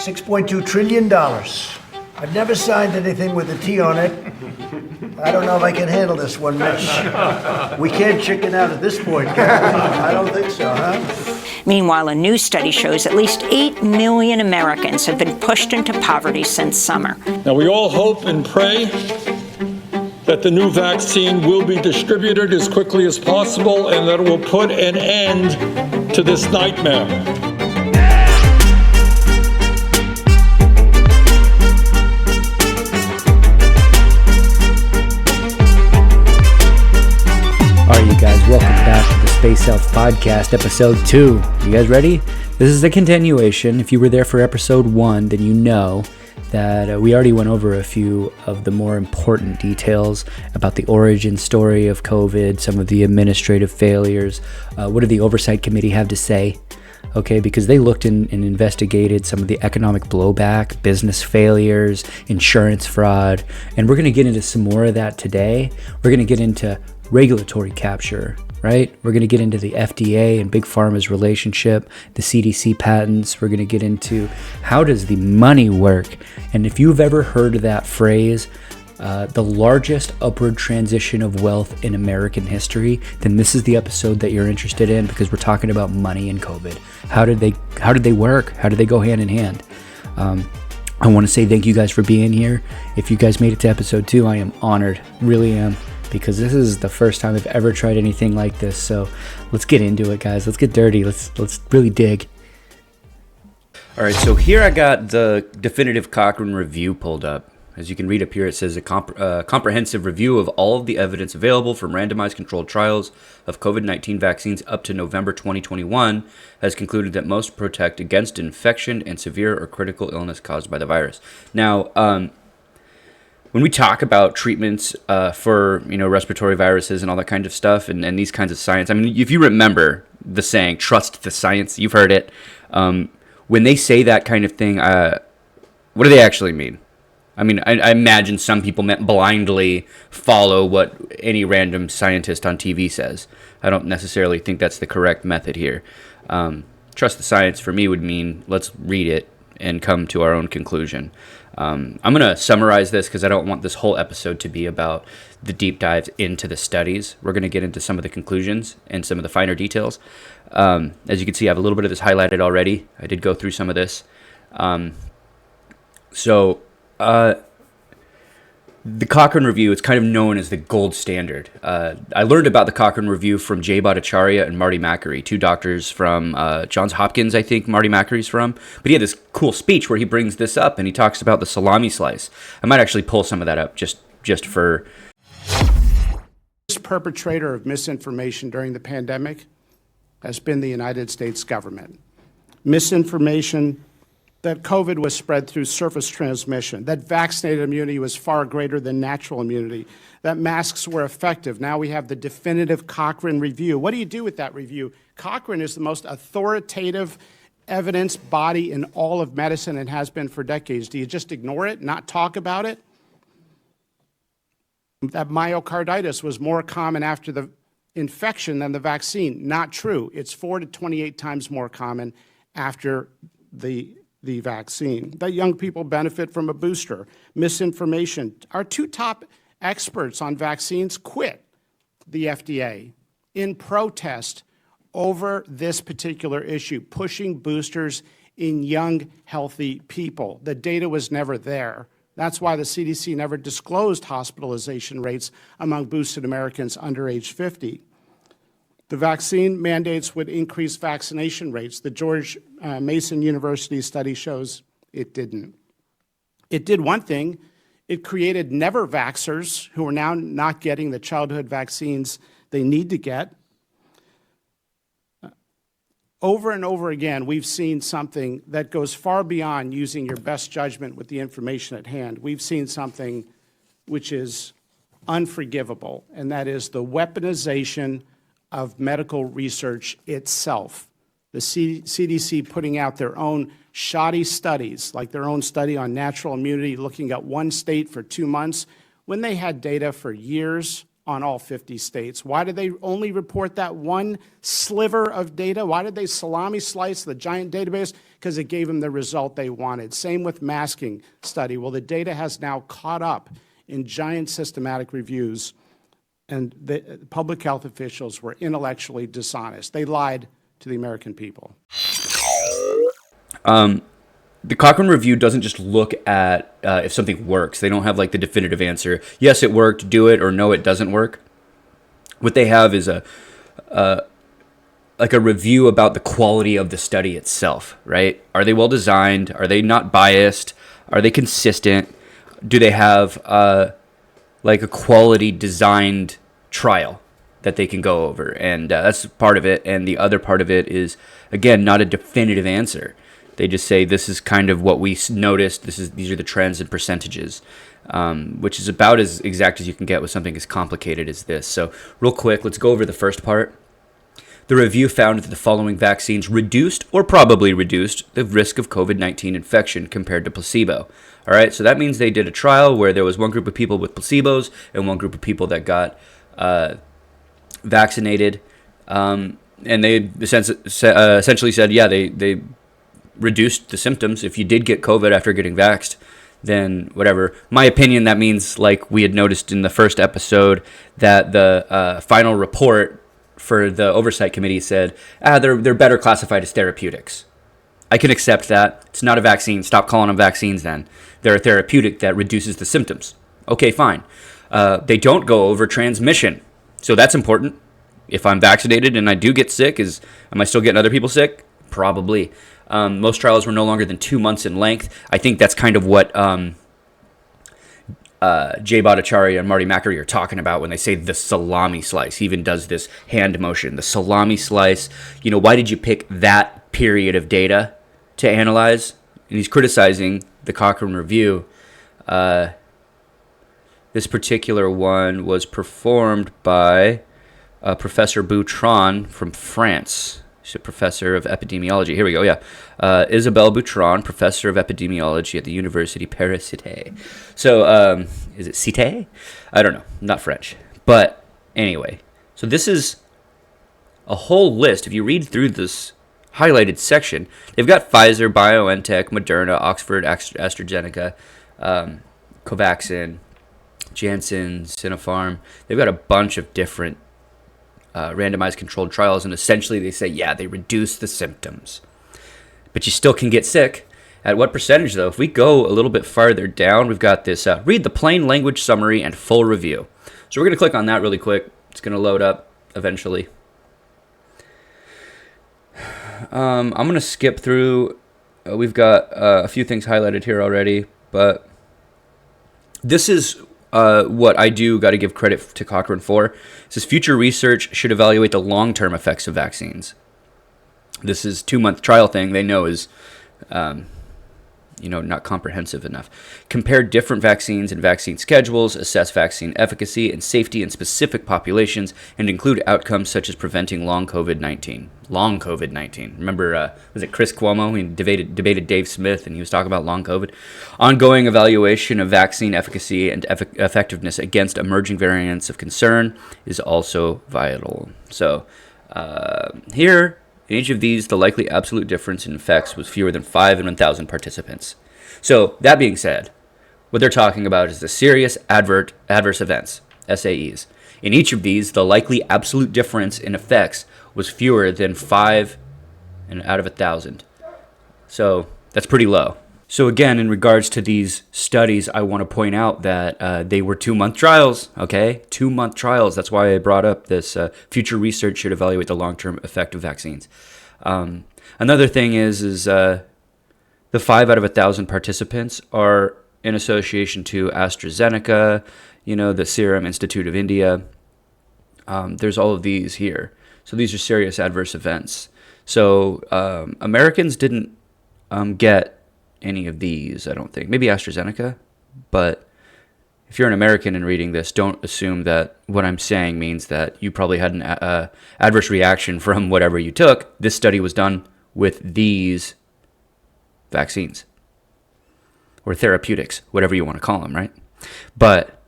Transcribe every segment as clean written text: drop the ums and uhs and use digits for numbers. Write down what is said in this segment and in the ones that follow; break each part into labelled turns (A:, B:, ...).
A: $6.2 trillion. I've never signed anything with a T on it. I don't know if I can handle this one, Mitch. We can't chicken out at this point, can we? I don't think so, huh?
B: Meanwhile, a new study shows at least 8 million Americans have been pushed into poverty since summer.
C: Now, we all hope and pray that the new vaccine will be distributed as quickly as possible and that it will put an end to this nightmare.
D: All right, you guys, welcome back to the Space Health Podcast, Episode 2. You guys ready? This is the continuation. If you were there for Episode 1, then you know that we already went over a few of the more important details about the origin story of COVID, some of the administrative failures. What did the Oversight Committee have to say? Okay, because they looked and investigated some of the economic blowback, business failures, insurance fraud, and we're going to get into some more of that today. We're going to get into regulatory capture, right? We're going to get into the FDA and Big Pharma's relationship, the CDC patents. We're going to get into how does the money work? And if you've ever heard of that phrase, the largest upward transition of wealth in American history, then this is the episode that you're interested in, because we're talking about money and COVID. How did they work? How did they go hand in hand? I want to say thank you guys for being here. If you guys made it to Episode 2, I am honored, really am, because this is the first time I've ever tried anything like this. So let's get into it, guys. Let's get dirty. Let's really dig.
E: All right, so here I got the definitive Cochrane review pulled up. As you can read up here, it says a comprehensive review of all of the evidence available from randomized controlled trials of COVID-19 vaccines up to November 2021 has concluded that most protect against infection and severe or critical illness caused by the virus. Now, when we talk about treatments for respiratory viruses and all that kind of stuff and these kinds of science, I mean, if you remember the saying, trust the science, you've heard it. When they say that kind of thing, what do they actually mean? I mean, I imagine some people blindly follow what any random scientist on TV says. I don't necessarily think that's the correct method here. Trust the science for me would mean let's read it and come to our own conclusion. I'm going to summarize this because I don't want this whole episode to be about the deep dives into the studies. We're going to get into some of the conclusions and some of the finer details. As you can see, I have a little bit of this highlighted already. I did go through some of this. The Cochrane Review, it's kind of known as the gold standard. I learned about the Cochrane Review from Jay Bhattacharya and Marty Makary, two doctors from Johns Hopkins, I think Marty Makary's from. But he had this cool speech where he brings this up and he talks about the salami slice. I might actually pull some of that up just for...
F: The perpetrator of misinformation during the pandemic has been the United States government. Misinformation that COVID was spread through surface transmission, that vaccinated immunity was far greater than natural immunity, that masks were effective. Now we have the definitive Cochrane Review. What do you do with that review? Cochrane is the most authoritative evidence body in all of medicine and has been for decades. Do you just ignore it, not talk about it? That myocarditis was more common after the infection than the vaccine. Not true. It's 4 to 28 times more common after the vaccine. That young people benefit from a booster. Misinformation. Our two top experts on vaccines quit the FDA in protest over this particular issue, pushing boosters in young, healthy people. The data was never there. That's why the CDC never disclosed hospitalization rates among boosted Americans under age 50. The vaccine mandates would increase vaccination rates. The George Mason University study shows it didn't. It did one thing. It created never vaxxers who are now not getting the childhood vaccines they need to get. Over and over again, we've seen something that goes far beyond using your best judgment with the information at hand. We've seen something which is unforgivable, and that is the weaponization of medical research itself. The CDC putting out their own shoddy studies, like their own study on natural immunity, looking at one state for 2 months, when they had data for years on all 50 states. Why did they only report that one sliver of data? Why did they salami slice the giant database? Because it gave them the result they wanted. Same with masking study. Well, the data has now caught up in giant systematic reviews, and the public health officials were intellectually dishonest. They lied to the American people.
E: The Cochrane Review doesn't just look at if something works. They don't have like the definitive answer. Yes, it worked, do it, or no, it doesn't work. What they have is a review about the quality of the study itself, right? Are they well designed? Are they not biased? Are they consistent? Do they have like a quality designed trial that they can go over? And that's part of it. And the other part of it is, again, not a definitive answer. They just say this is kind of what we noticed. These are the trends and percentages, which is about as exact as you can get with something as complicated as this. So real quick, let's go over the first part. The review found that the following vaccines reduced or probably reduced the risk of COVID-19 infection compared to placebo. All right, so that means they did a trial where there was one group of people with placebos and one group of people that got vaccinated, and they essentially said, yeah, they reduced the symptoms. If you did get COVID after getting vaxxed, then whatever. My opinion, that means, like we had noticed in the first episode, that the final report for the oversight committee said, they're better classified as therapeutics. I can accept that. It's not a vaccine. Stop calling them vaccines then. They're a therapeutic that reduces the symptoms. Okay, fine. They don't go over transmission. So that's important. If I'm vaccinated and I do get sick, am I still getting other people sick? Probably. Most trials were no longer than 2 months in length. I think that's kind of what Jay Bhattacharya and Marty Makary are talking about when they say the salami slice. He even does this hand motion, the salami slice. You know, why did you pick that period of data to analyze? And he's criticizing the Cochrane Review. This particular one was performed by Professor Boutron from France. She's a professor of epidemiology. Here we go, yeah. Isabelle Boutron, professor of epidemiology at the University Paris-Cité. So, is it Cité? I don't know. I'm not French. But anyway, so this is a whole list. If you read through this highlighted section, they've got Pfizer, BioNTech, Moderna, Oxford, AstraZeneca, Covaxin, Janssen, Sinopharm. They've got a bunch of different randomized controlled trials, and essentially they say, yeah, they reduce the symptoms. But you still can get sick. At what percentage, though? If we go a little bit farther down, we've got this, read the plain language summary and full review. So we're going to click on that really quick. It's going to load up eventually. I'm going to skip through. We've got a few things highlighted here already, but this is what I do got to give credit to Cochrane for. It says future research should evaluate the long-term effects of vaccines. This is 2-month trial thing they know is, not comprehensive enough. Compare different vaccines and vaccine schedules, assess vaccine efficacy and safety in specific populations, and include outcomes such as preventing long COVID-19. Long COVID-19. Remember, was it Chris Cuomo? He debated Dave Smith, and he was talking about long COVID. Ongoing evaluation of vaccine efficacy and effectiveness against emerging variants of concern is also vital. So here, in each of these, the likely absolute difference in effects was fewer than 5 in 1,000 participants. So that being said, what they're talking about is the serious adverse events, SAEs. In each of these, the likely absolute difference in effects was fewer than 5 out of 1,000. So that's pretty low. So again, in regards to these studies, I want to point out that they were 2-month trials, okay? 2-month trials. That's why I brought up this future research should evaluate the long-term effect of vaccines. Another thing is the 5 out of 1,000 participants are in association to AstraZeneca, the Serum Institute of India. There's all of these here. So these are serious adverse events. So Americans didn't get any of these, I don't think. Maybe AstraZeneca, but if you're an American and reading this, don't assume that what I'm saying means that you probably had an adverse reaction from whatever you took. This study was done with these vaccines or therapeutics, whatever you want to call them, right? But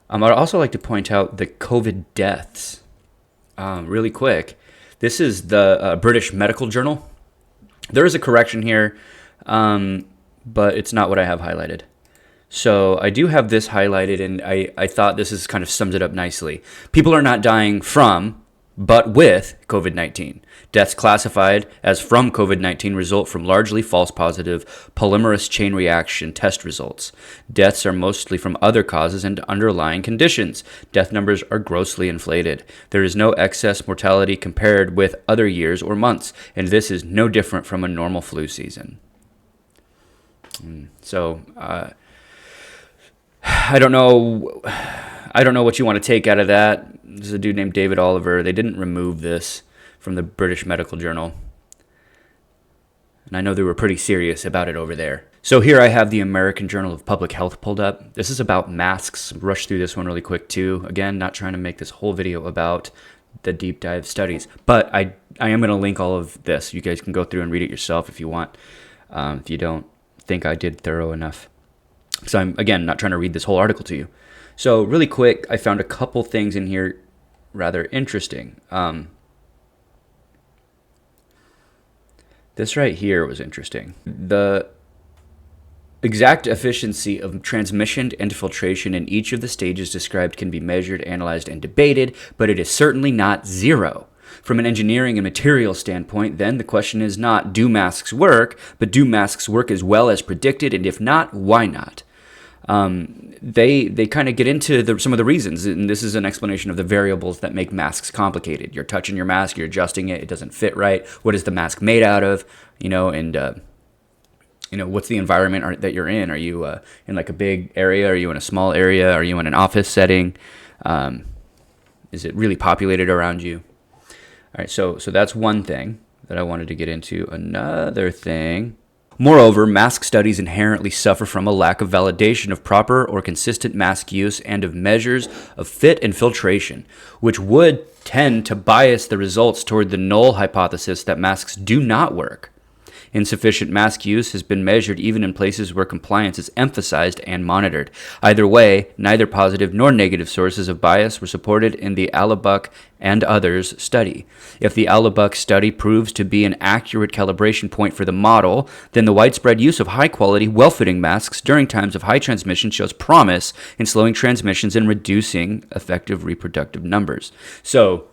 E: I'd also like to point out the COVID deaths really quick. This is the British Medical Journal. There is a correction here, but it's not what I have highlighted. So I do have this highlighted, and I thought this is kind of sums it up nicely. People are not dying from, but with COVID-19. Deaths classified as from COVID-19 result from largely false positive polymerase chain reaction test results. Deaths are mostly from other causes and underlying conditions. Death numbers are grossly inflated. There is no excess mortality compared with other years or months, and this is no different from a normal flu season. So, I don't know what you want to take out of that. There's a dude named David Oliver. They didn't remove this from the British Medical Journal. And I know they were pretty serious about it over there. So here I have the American Journal of Public Health pulled up. This is about masks. Rush through this one really quick too. Again, not trying to make this whole video about the deep dive studies. But I am going to link all of this. You guys can go through and read it yourself if you want. If you don't think I did thorough enough. So I'm, again, not trying to read this whole article to you. So really quick, I found a couple things in here rather interesting. This right here was interesting. The exact efficiency of transmission and filtration in each of the stages described can be measured, analyzed, and debated, but it is certainly not zero. From an engineering and material standpoint, then, the question is not, do masks work, but do masks work as well as predicted, and if not, why not? They kind of get into some of the reasons, and this is an explanation of the variables that make masks complicated. You're touching your mask, you're adjusting it, it doesn't fit right. What is the mask made out of? What's the environment that you're in? Are you in like a big area? Are you in a small area? Are you in an office setting? Is it really populated around you? All right, so that's one thing that I wanted to get into. Another thing. Moreover, mask studies inherently suffer from a lack of validation of proper or consistent mask use and of measures of fit and filtration, which would tend to bias the results toward the null hypothesis that masks do not work. Insufficient mask use has been measured even in places where compliance is emphasized and monitored. Either way, neither positive nor negative sources of bias were supported in the Alabuck and others study. If the Alabuck study proves to be an accurate calibration point for the model, then the widespread use of high-quality, well-fitting masks during times of high transmission shows promise in slowing transmissions and reducing effective reproductive numbers. So,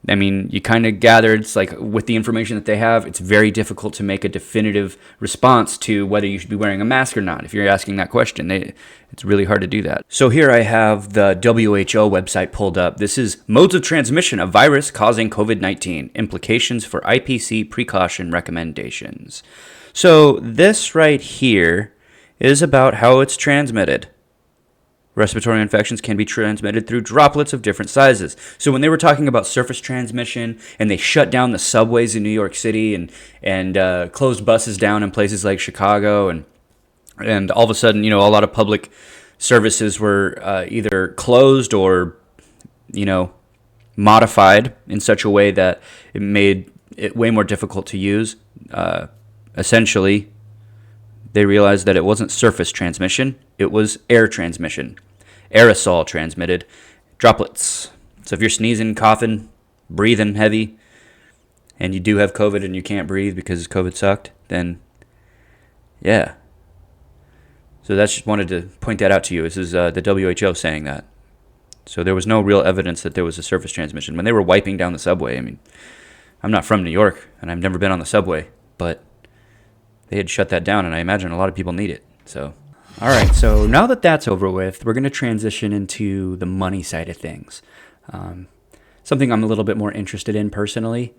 E: you kind of gathered, it's like with the information that they have, it's very difficult to make a definitive response to whether you should be wearing a mask or not. If you're asking that question, it's really hard to do that. So here I have the WHO website pulled up. This is Modes of Transmission of Virus Causing COVID-19, Implications for IPC Precaution Recommendations. So this right here is about how it's transmitted. Respiratory infections can be transmitted through droplets of different sizes. So when they were talking about surface transmission and they shut down the subways in New York City and closed buses down in places like Chicago and all of a sudden, a lot of public services were either closed or, modified in such a way that it made it way more difficult to use. Essentially, they realized that it wasn't surface transmission, it was air transmission. Aerosol transmitted droplets. So if you're sneezing, coughing, breathing heavy, and you do have COVID and you can't breathe because COVID sucked, then yeah. So that's just wanted to point that out to you. This is the WHO saying that. So there was no real evidence that there was a surface transmission. When they were wiping down the subway, I'm not from New York, and I've never been on the subway, but they had shut that down, and I imagine a lot of people need it. So, all right, so now that that's over with, we're going to transition into the money side of things. Something I'm a little bit more interested in personally.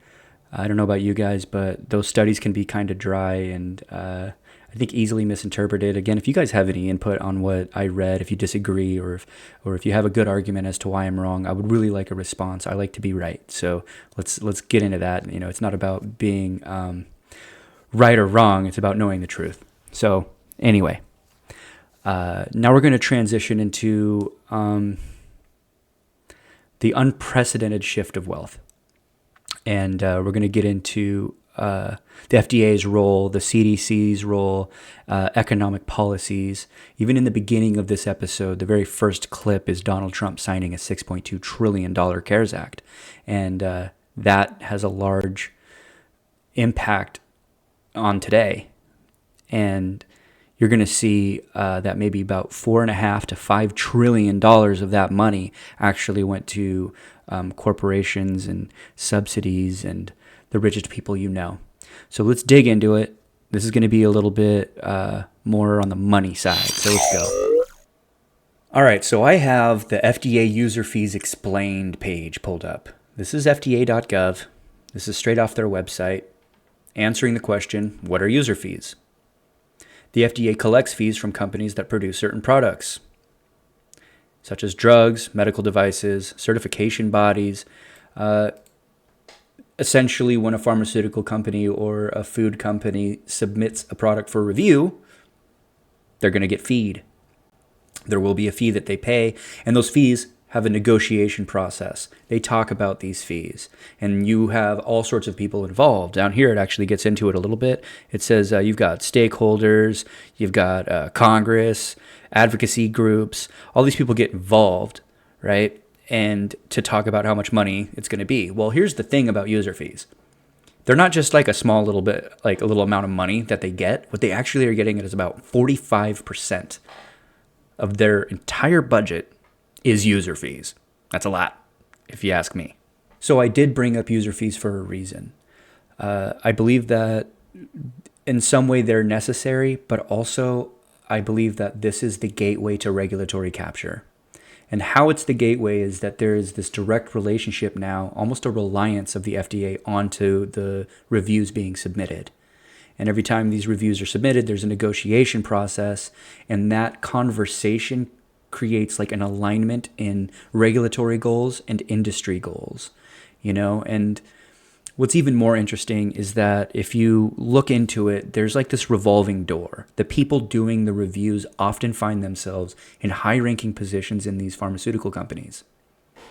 E: I don't know about you guys, but those studies can be kind of dry and I think easily misinterpreted. Again, if you guys have any input on what I read, if you disagree or if you have a good argument as to why I'm wrong, I would really like a response. I like to be right. So let's get into that. It's not about being right or wrong. It's about knowing the truth. So anyway, now we're going to transition into the unprecedented shift of wealth. And we're going to get into
D: the FDA's role, the CDC's role, economic policies. Even in the beginning of this episode, the very first clip is Donald Trump signing a $6.2 trillion CARES Act. And that has a large impact on today. And you're going to see that maybe about $4.5 to $5 trillion of that money actually went to corporations and subsidies and the richest people you know. So let's dig into it. This is going to be a little bit more on the money side. So let's go. All right, so I have the FDA user fees explained page pulled up. This is fda.gov. This is straight off their website, answering the question, what are user fees? The FDA collects fees from companies that produce certain products, such as drugs, medical devices, certification bodies. Essentially, when a pharmaceutical company or a food company submits a product for review, they're going to get feed. There will be a fee that they pay, and those fees have a negotiation process. They talk about these fees, and you have all sorts of people involved. Down here, it actually gets into it a little bit. It says you've got stakeholders, you've got Congress, advocacy groups. All these people get involved, right? And to talk about how much money it's going to be. Well, here's the thing about user fees. They're not just like a small little bit, like a little amount of money that they get. What they actually are getting is about 45% of their entire budget is user fees. That's a lot, if you ask me. So I did bring up user fees for a reason. I believe that in some way they're necessary, but also I believe that this is the gateway to regulatory capture. And how it's the gateway is that there is this direct relationship now, almost a reliance of the FDA onto the reviews being submitted. And every time these reviews are submitted, there's a negotiation process, and that conversation creates like an alignment in regulatory goals and industry goals, you know? And what's even more interesting is that if you look into it, there's like this revolving door. The people doing the reviews often find themselves in high-ranking positions in these pharmaceutical companies.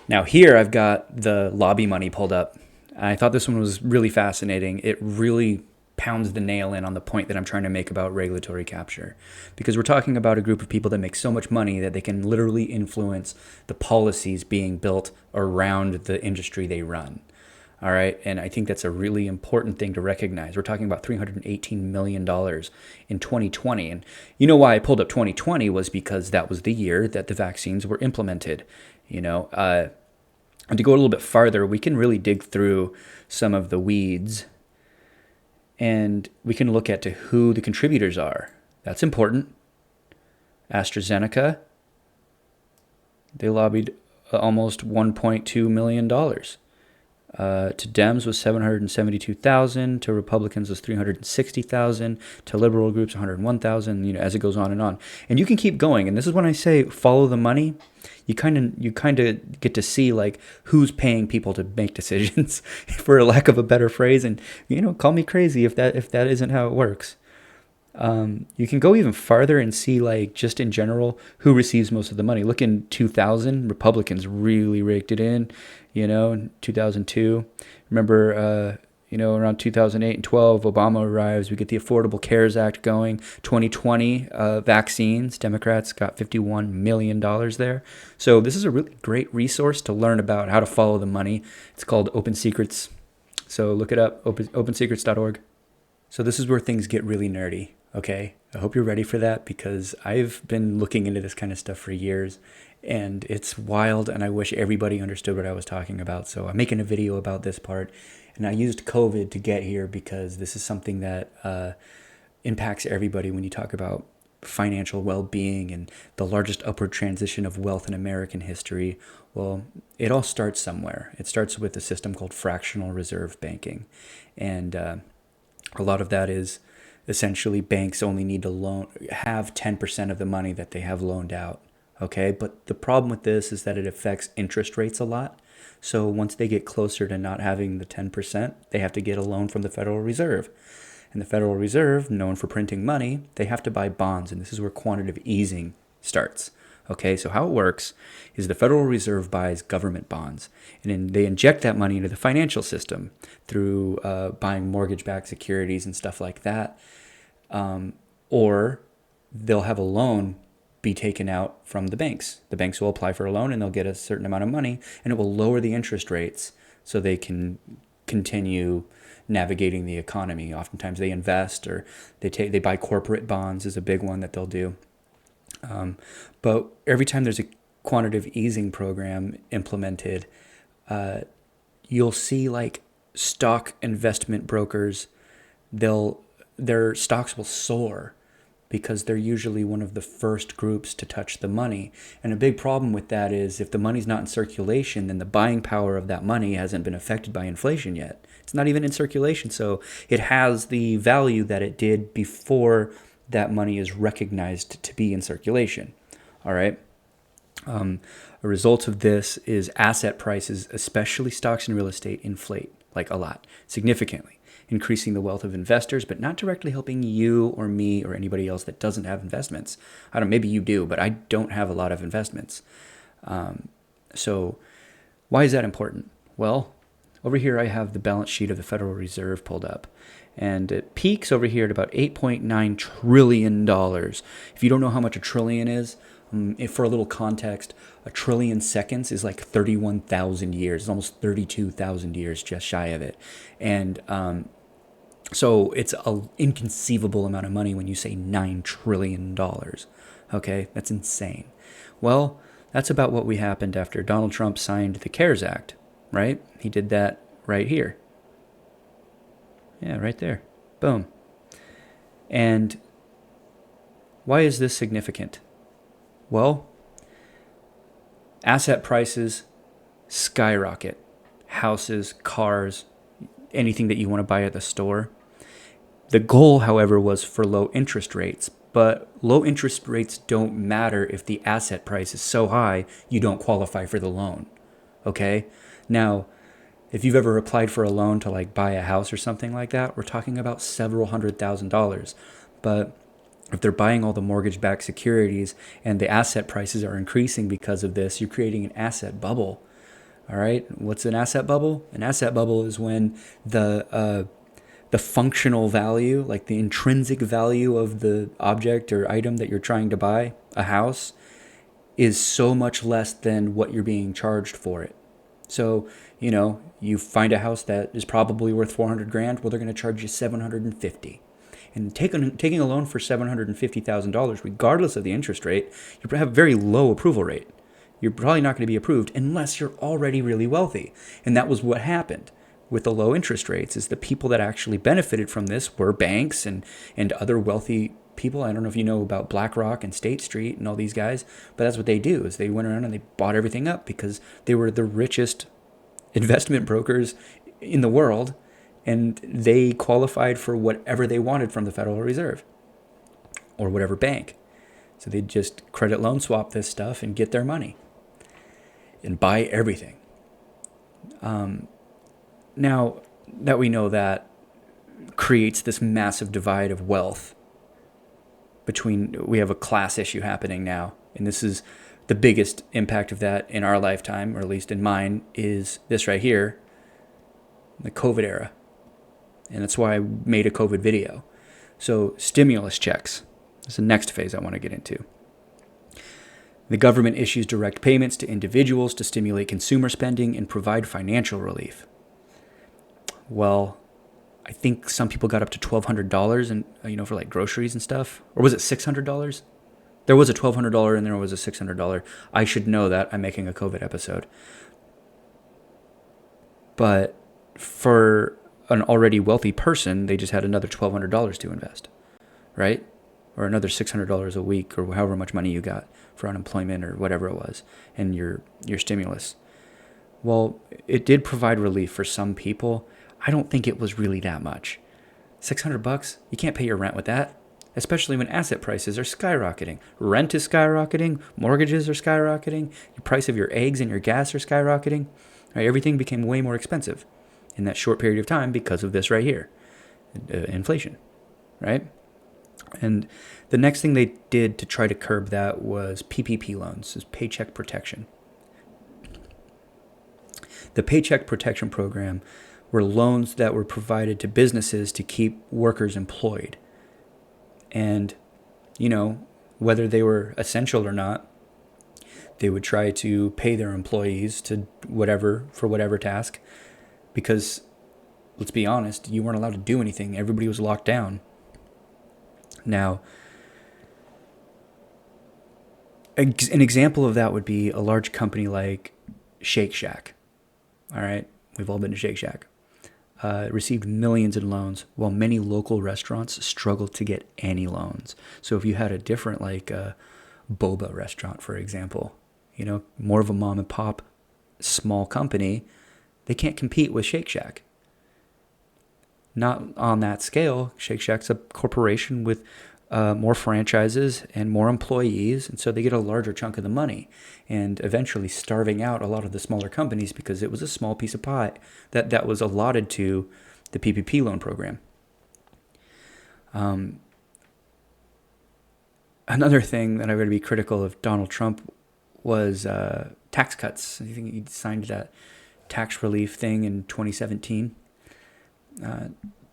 D: Now here I've got the lobby money pulled up. I thought this one was really fascinating. It really pounds the nail in on the point that I'm trying to make about regulatory capture. Because we're talking about a group of people that make so much money that they can literally influence the policies being built around the industry they run. All right, and I think that's a really important thing to recognize. We're talking about $318 million in 2020. And you know why I pulled up 2020 was because that was the year that the vaccines were implemented. You know, and to go a little bit farther, we can really dig through some of the weeds and we can look at to who the contributors are. That's important. AstraZeneca, they lobbied almost $1.2 million. To Dems was $772,000, to Republicans was $360,000, to liberal groups $101,000. You know, as it goes on. And you can keep going. And this is when I say follow the money. You kind of get to see like who's paying people to make decisions, for a lack of a better phrase. And you know, call me crazy if that isn't how it works. You can go even farther and see, like, just in general, who receives most of the money. Look in 2000, Republicans really raked it in, you know, in 2002. Remember, you know, around 2008 and 12, Obama arrives. We get the Affordable Cares Act going. 2020, vaccines. Democrats got $51 million there. So this is a really great resource to learn about how to follow the money. It's called Open Secrets. So look it up, opensecrets.org. So this is where things get really nerdy. Okay, I hope you're ready for that because I've been looking into this kind of stuff for years and it's wild and I wish everybody understood what I was talking about. So I'm making a video about this part and I used COVID to get here because this is something that impacts everybody when you talk about financial well-being and the largest upward transition of wealth in American history. Well, it all starts somewhere. It starts with a system called fractional reserve banking. And a lot of that is essentially banks only need to have 10% of the money that they have loaned out. Okay, but the problem with this is that it affects interest rates a lot. So once they get closer to not having the 10%, they have to get a loan from the Federal Reserve. And the Federal Reserve, known for printing money, they have to buy bonds. And this is where quantitative easing starts.
E: Okay, so how it works is the Federal Reserve buys government bonds, and then they inject that money into the financial system through buying mortgage-backed securities and stuff like that. Or they'll have a loan be taken out from the banks. The banks will apply for a loan and they'll get a certain amount of money, and it will lower the interest rates so they can continue navigating the economy. Oftentimes they invest, or they buy corporate bonds is a big one that they'll do. But every time there's a quantitative easing program implemented, you'll see like stock investment brokers, their stocks will soar because they're usually one of the first groups to touch the money. And a big problem with that is if the money's not in circulation, then the buying power of that money hasn't been affected by inflation yet. It's not even in circulation, so it has the value that it did before that money is recognized to be in circulation. All right. A result of this is asset prices, especially stocks and real estate, inflate like a lot, significantly, increasing the wealth of investors, but not directly helping you or me or anybody else that doesn't have investments. I don't know, maybe you do, but I don't have a lot of investments. So why is that important? Well, over here I have the balance sheet of the Federal Reserve pulled up, and it peaks over here at about $8.9 trillion. If you don't know how much a trillion is, if for a little context, a trillion seconds is like 31,000 years. It's almost 32,000 years, just shy of it. And so it's an inconceivable amount of money when you say $9 trillion. Okay, that's insane. Well, that's about what happened after Donald Trump signed the CARES Act, right? He did that right here. Yeah, right there. Boom. And why is this significant? Well, asset prices skyrocket. Houses, cars, anything that you want to buy at the store. The goal, however, was for low interest rates. But low interest rates don't matter if the asset price is so high you don't qualify for the loan. Okay? Now, if you've ever applied for a loan to like buy a house or something like that, we're talking about several $100,000. But if they're buying all the mortgage-backed securities and the asset prices are increasing because of this, you're creating an asset bubble. All right? What's an asset bubble? An asset bubble is when the functional value, like the intrinsic value of the object or item that you're trying to buy, a house, is so much less than what you're being charged for it. So, you find a house that is probably worth $400,000. Well, they're going to charge you $750,000. And taking a loan for $750,000, regardless of the interest rate, you have a very low approval rate. You're probably not going to be approved unless you're already really wealthy. And that was what happened with the low interest rates, is the people that actually benefited from this were banks and other wealthy people. I don't know if you know about BlackRock and State Street and all these guys, but that's what they do, is they went around and they bought everything up because they were the richest investment brokers in the world, and they qualified for whatever they wanted from the Federal Reserve or whatever bank. So they'd just credit loan swap this stuff and get their money and buy everything. Now that we know that, creates this massive divide of wealth we have a class issue happening now, and this is the biggest impact of that in our lifetime, or at least in mine, is this right here, the COVID era. And that's why I made a COVID video. So stimulus checks is the next phase I want to get into. The government issues direct payments to individuals to stimulate consumer spending and provide financial relief. Well, I think some people got up to $1,200 and for like groceries and stuff. Or was it $600? There was a $1,200 and there was a $600. I should know that. I'm making a COVID episode. But for an already wealthy person, they just had another $1,200 to invest, right? Or another $600 a week, or however much money you got for unemployment or whatever it was, and your stimulus. Well, it did provide relief for some people. I don't think it was really that much. $600, you can't pay your rent with that, especially when asset prices are skyrocketing. Rent is skyrocketing, mortgages are skyrocketing, the price of your eggs and your gas are skyrocketing. Right, everything became way more expensive in that short period of time because of this right here, inflation, right? And the next thing they did to try to curb that was PPP loans, is paycheck protection. The Paycheck Protection Program were loans that were provided to businesses to keep workers employed. And, whether they were essential or not, they would try to pay their employees to for whatever task, because let's be honest, you weren't allowed to do anything. Everybody was locked down. Now, an example of that would be a large company like Shake Shack. All right, we've all been to Shake Shack. Received millions in loans, while many local restaurants struggled to get any loans. So if you had a different, like boba restaurant, for example, more of a mom and pop small company, they can't compete with Shake Shack. Not on that scale. Shake Shack's a corporation with more franchises and more employees, and so they get a larger chunk of the money, and eventually starving out a lot of the smaller companies because it was a small piece of pie that was allotted to the PPP loan program. Another thing that I would be critical of Donald Trump was tax cuts. I think he signed that tax relief thing in 2017.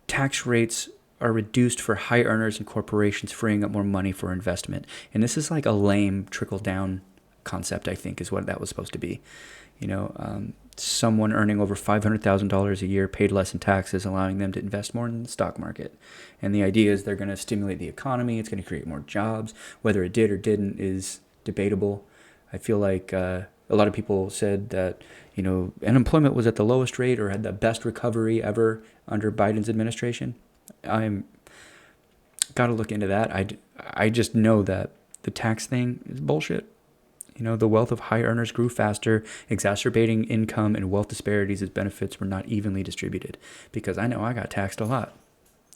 E: Tax rates are reduced for high earners and corporations, freeing up more money for investment. And this is like a lame trickle-down concept, I think, is what that was supposed to be. Someone earning over $500,000 a year paid less in taxes, allowing them to invest more in the stock market. And the idea is they're going to stimulate the economy. It's going to create more jobs. Whether it did or didn't is debatable. I feel like a lot of people said that, unemployment was at the lowest rate or had the best recovery ever under Biden's administration. I'm got to look into that. I just know that the tax thing is bullshit. The wealth of high earners grew faster, exacerbating income and wealth disparities as benefits were not evenly distributed. Because I know I got taxed a lot.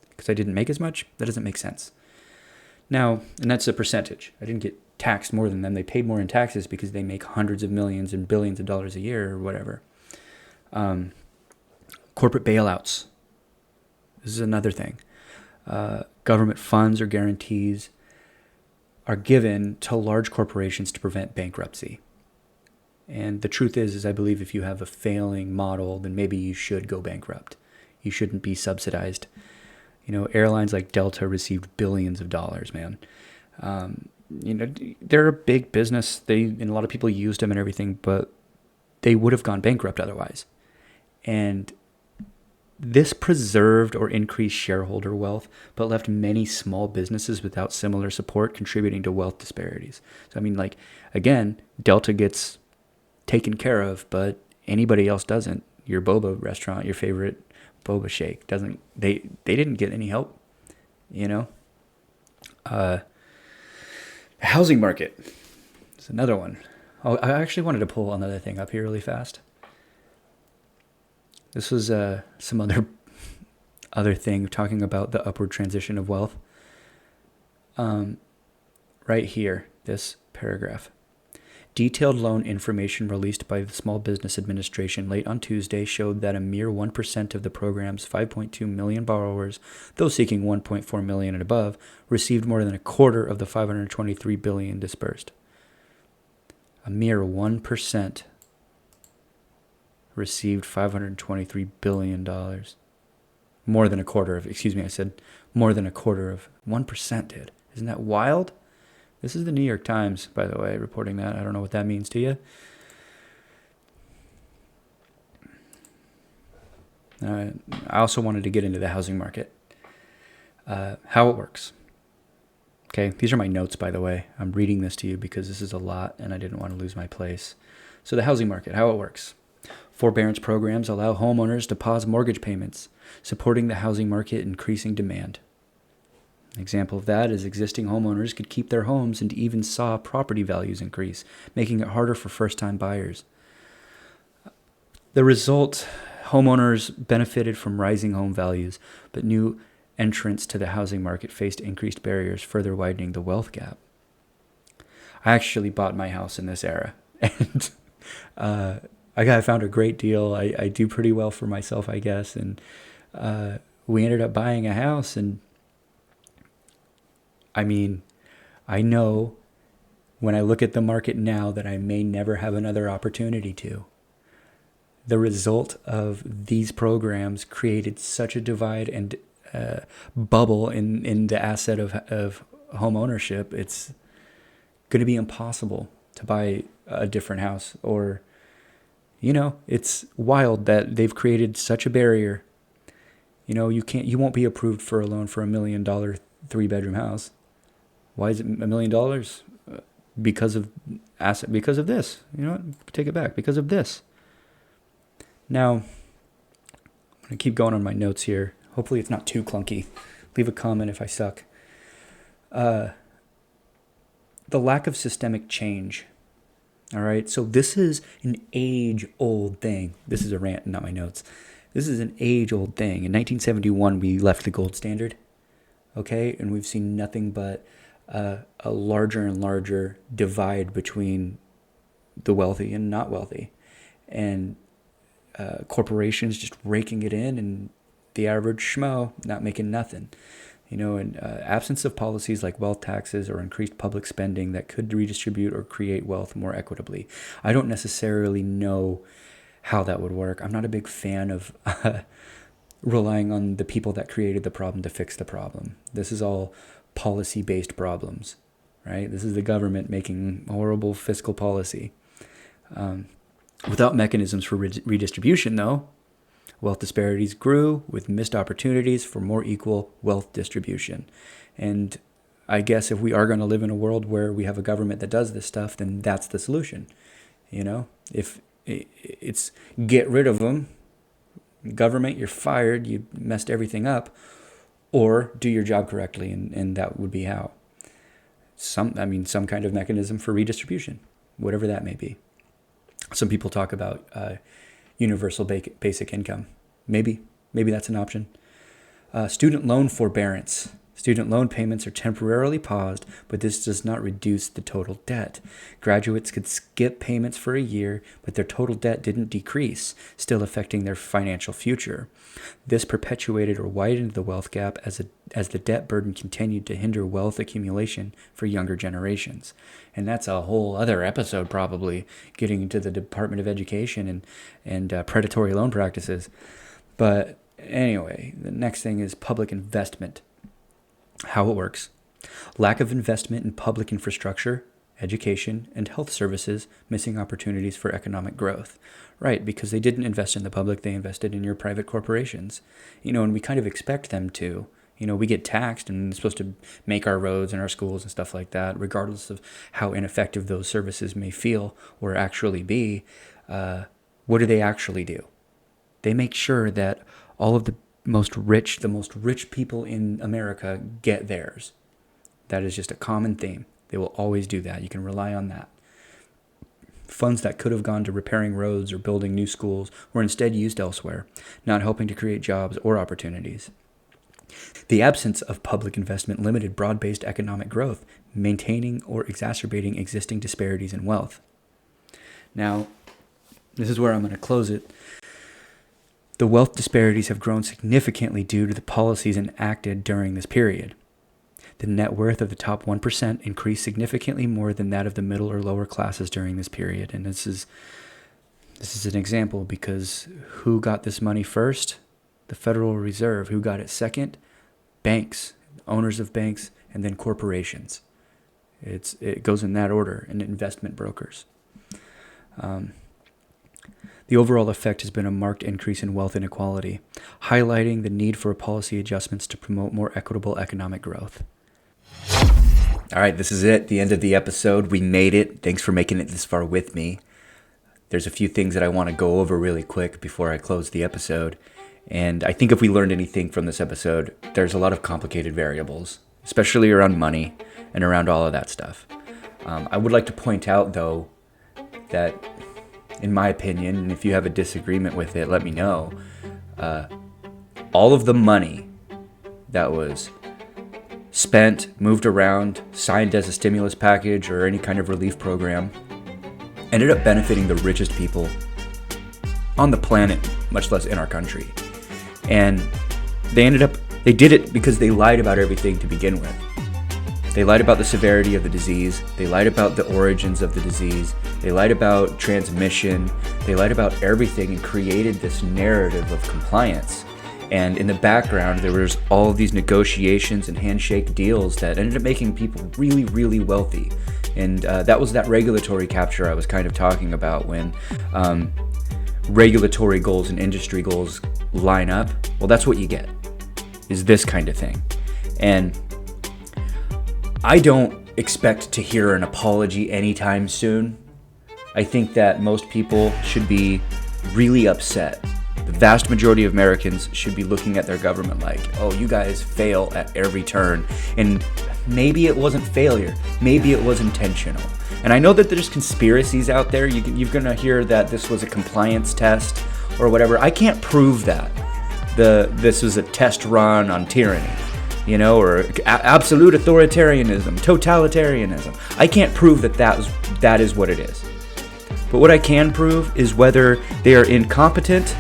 E: Because I didn't make as much? That doesn't make sense. Now, and that's a percentage. I didn't get taxed more than them. They paid more in taxes because they make hundreds of millions and billions of dollars a year or whatever. Corporate bailouts. This is another thing. Government funds or guarantees are given to large corporations to prevent bankruptcy. And the truth is I believe if you have a failing model, then maybe you should go bankrupt. You shouldn't be subsidized. Airlines like Delta received billions of dollars, man. They're a big business. And a lot of people used them and everything, but they would have gone bankrupt otherwise. And this preserved or increased shareholder wealth, but left many small businesses without similar support, contributing to wealth disparities. So, again, Delta gets taken care of, but anybody else doesn't. Your boba restaurant, your favorite boba shake, doesn't. They didn't get any help, The housing market is another one. Oh, I actually wanted to pull another thing up here really fast. This was some other thing talking about the upward transition of wealth. Right here, this paragraph. Detailed loan information released by the Small Business Administration late on Tuesday showed that a mere 1% of the program's 5.2 million borrowers, those seeking 1.4 million and above, received more than a quarter of the $523 billion disbursed. A mere 1% received $523 billion. More than a quarter of, I said more than a quarter of 1%, dude. Isn't that wild? This is the New York Times, by the way, reporting that. I don't know what that means to you. I also wanted to get into the housing market, how it works. Okay, these are my notes, by the way. I'm reading this to you because this is a lot and I didn't want to lose my place. So the housing market, how it works. Forbearance programs allow homeowners to pause mortgage payments, supporting the housing market, increasing demand. An example of that is existing homeowners could keep their homes and even saw property values increase, making it harder for first-time buyers. The result, homeowners benefited from rising home values, but new entrants to the housing market faced increased barriers, further widening the wealth gap. I actually bought my house in this era, and I found a great deal. I do pretty well for myself, I guess, and we ended up buying a house, and
D: I mean, I know when I look at the market now that I may never have another opportunity to. The result of these programs created such a divide and bubble in the asset of home ownership. It's going to be impossible to buy a different house, or, it's wild that they've created such a barrier. You won't be approved for a loan for $1 million 3-bedroom house. Why is it $1 million? Because of this. You know what? Take it back. Because of this. Now, I'm going to keep going on my notes here. Hopefully it's not too clunky. Leave a comment if I suck. The lack of systemic change. All right, so this is an age-old thing. This is a rant, not my notes. This is an age-old thing. In 1971, we left the gold standard, okay? And we've seen nothing but a larger and larger divide between the wealthy and not wealthy. And corporations just raking it in, and the average schmo not making nothing. In absence of policies like wealth taxes or increased public spending that could redistribute or create wealth more equitably. I don't necessarily know how that would work. I'm not a big fan of relying on the people that created the problem to fix the problem. This is all policy-based problems, right? This is the government making horrible fiscal policy. Without mechanisms for redistribution, though, wealth disparities grew with missed opportunities for more equal wealth distribution. And I guess if we are going to live in a world where we have a government that does this stuff, then that's the solution. If it's get rid of them, government, you're fired, you messed everything up, or do your job correctly, and that would be how. Some kind of mechanism for redistribution, whatever that may be. Some people talk about universal basic income. Maybe that's an option. Student loan forbearance. Student loan payments are temporarily paused, but this does not reduce the total debt. Graduates could skip payments for a year, but their total debt didn't decrease, still affecting their financial future. This perpetuated or widened the wealth gap as the debt burden continued to hinder wealth accumulation for younger generations. And that's a whole other episode, probably, getting into the Department of Education and predatory loan practices. But anyway, the next thing is public investment. How it works. Lack of investment in public infrastructure, education, and health services, missing opportunities for economic growth. Right, because they didn't invest in the public, they invested in your private corporations. And we kind of expect them to. We get taxed and it's supposed to make our roads and our schools and stuff like that, regardless of how ineffective those services may feel or actually be. What do they actually do? They make sure that all of the most rich people in America get theirs. That is just a common theme. They will always do that. You can rely on that. Funds that could have gone to repairing roads or building new schools were instead used elsewhere, not helping to create jobs or opportunities. The absence of public investment limited broad-based economic growth, maintaining or exacerbating existing disparities in wealth. Now, this is where I'm going to close it. The wealth disparities have grown significantly due to the policies enacted during this period. The net worth of the top 1% increased significantly more than that of the middle or lower classes during this period. And this is an example because who got this money first? The Federal Reserve. Who got it second? Banks, owners of banks, and then corporations. It goes in that order, and investment brokers. The overall effect has been a marked increase in wealth inequality, highlighting the need for policy adjustments to promote more equitable economic growth. All right, this is it, the end of the episode. We made it. Thanks for making it this far with me. There's a few things that I want to go over really quick before I close the episode. And I think if we learned anything from this episode, there's a lot of complicated variables, especially around money and around all of that stuff. I would like to point out, though, that in my opinion, and if you have a disagreement with it, let me know, all of the money that was spent, moved around, signed as a stimulus package or any kind of relief program, ended up benefiting the richest people on the planet, much less in our country. And they did it because they lied about everything to begin with.
E: They lied about the severity of the disease. They lied about the origins of the disease. They lied about transmission. They lied about everything and created this narrative of compliance. And in the background, there was all of these negotiations and handshake deals that ended up making people really, really wealthy. And that was that regulatory capture I was kind of talking about when regulatory goals and industry goals line up. Well, that's what you get, is this kind of thing. And I don't expect to hear an apology anytime soon. I think that most people should be really upset. The vast majority of Americans should be looking at their government like, oh, you guys fail at every turn. And maybe it wasn't failure. Maybe it was intentional. And I know that there's conspiracies out there. You're going to hear that this was a compliance test or whatever. I can't prove that. This was a test run on tyranny, or absolute authoritarianism, totalitarianism. I can't prove that is what it is. But what I can prove is whether they are incompetent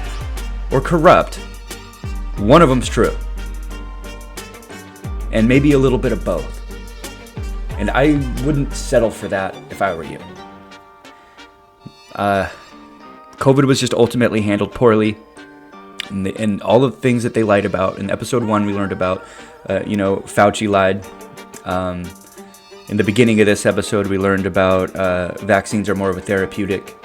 E: or corrupt. One of them's true. And maybe a little bit of both. And I wouldn't settle for that if I were you. COVID was just ultimately handled poorly. And all the things that they lied about. In episode 1, we learned about, Fauci lied. In the beginning of this episode, we learned about vaccines are more of a therapeutic.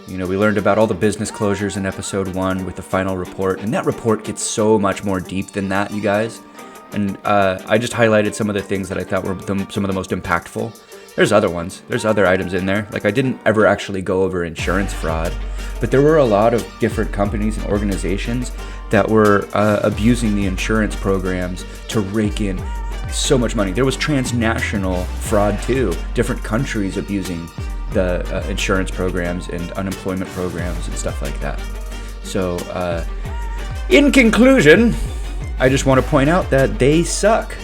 E: We learned about all the business closures in episode 1 with the final report. And that report gets so much more deep than that, you guys. And I just highlighted some of the things that I thought were some of the most impactful. There's other ones. There's other items in there. Like, I didn't ever actually go over insurance fraud. But there were a lot of different companies and organizations that were abusing the insurance programs to rake in so much money. There was transnational fraud too. Different countries abusing the insurance programs and unemployment programs and stuff like that. So, in conclusion, I just want to point out that they suck.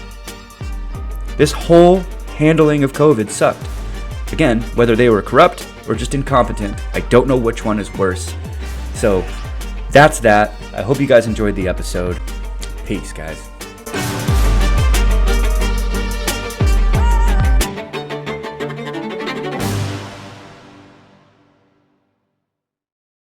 E: This whole handling of COVID sucked. Again, whether they were corrupt or just incompetent, I don't know which one is worse. So, that's that. I hope you guys enjoyed the episode. Peace, guys.